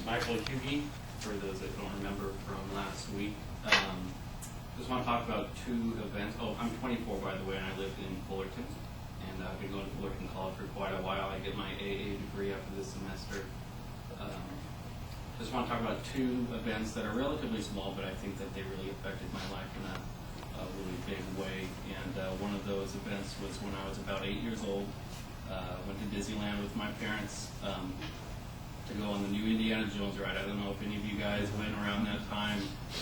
Michael Hughey, for those that don't remember from last week. Just want to talk about two events. Oh, I'm 24, by the way, and I live in Fullerton. And I've been going to Fullerton College for quite a while. I get my AA degree after this semester. Just want to talk about two events that are relatively small, but I think that they really affected my life in a really big way. And one of those events was when I was about 8 years old. Went to Disneyland with my parents to go on the new Indiana Jones ride. I don't know if any of you guys went around that time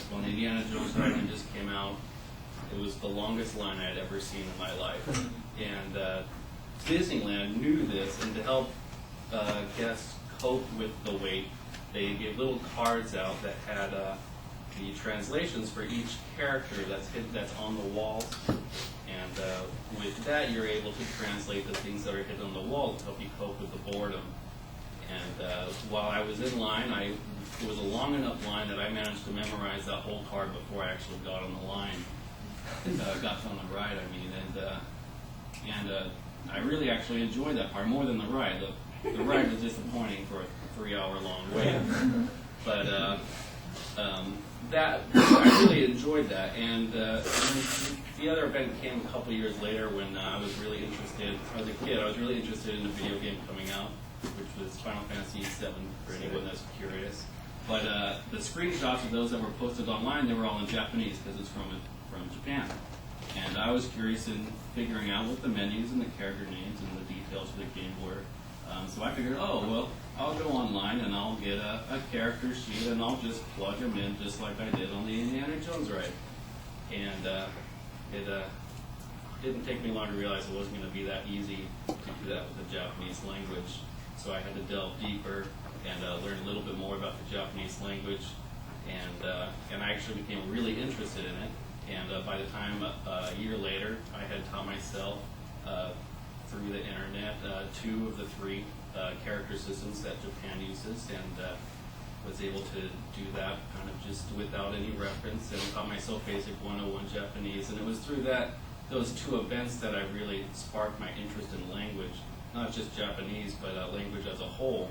when the Indiana Jones ride just came out. It was the longest line I had ever seen in my life. And Disneyland knew this, and to help guests cope with the wait, they gave little cards out that had the translations for each character that's on the walls. And with that, you're able to translate the things that are hidden on the wall to help you cope with the boredom. And while I was in line, it was a long enough line that I managed to memorize that whole card before I actually got on the line. Got on the ride, I mean, and I really actually enjoyed that part more than the ride. The ride was disappointing for a 3-hour-long wait, but that I really enjoyed that. And the other event came a couple years later when I was really interested. As a kid, I was really interested in a video game coming out, which was Final Fantasy VII, for anyone that's curious. But the screenshots of those that were posted online, they were all in Japanese because it's from Japan. And I was curious in figuring out what the menus and the character names and the details of the game were. So I figured, oh, well, I'll go online and I'll get a character sheet and I'll just plug them in just like I did on the Indiana Jones ride. And it didn't take me long to realize it wasn't going to be that easy to do that with the Japanese language. So I had to delve deeper and learn a little bit more about the Japanese language. And I actually became really interested in it. And by the time a year later, I had taught myself through the internet 2 of the 3 character systems that Japan uses, and was able to do that kind of just without any reference, and taught myself Basic 101 Japanese. And it was through those 2 events that I really sparked my interest in language, not just Japanese, but language as a whole.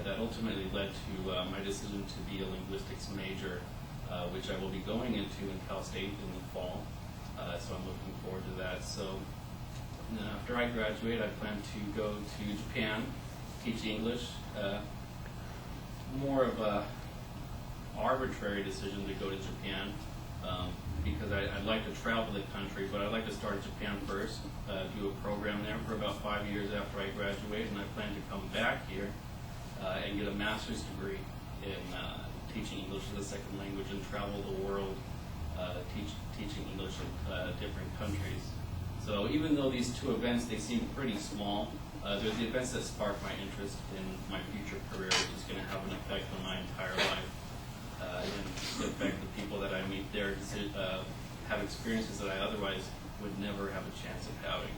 That ultimately led to my decision to be a linguistics major, which I will be going into in Cal State in the fall. So I'm looking forward to that. So after I graduate, I plan to go to Japan, teach English. More of a arbitrary decision to go to Japan because I'd like to travel the country, but I'd like to start in Japan first, do a program there for about 5 years after I graduate, and I plan to come back here and get a master's degree in teaching English as a second language and travel the world teaching English in different countries. So even though these 2 events, they seem pretty small, they're the events that spark my interest in my future career, which is going to have an effect on my entire life and affect the people that I meet there, have experiences that I otherwise would never have a chance of having.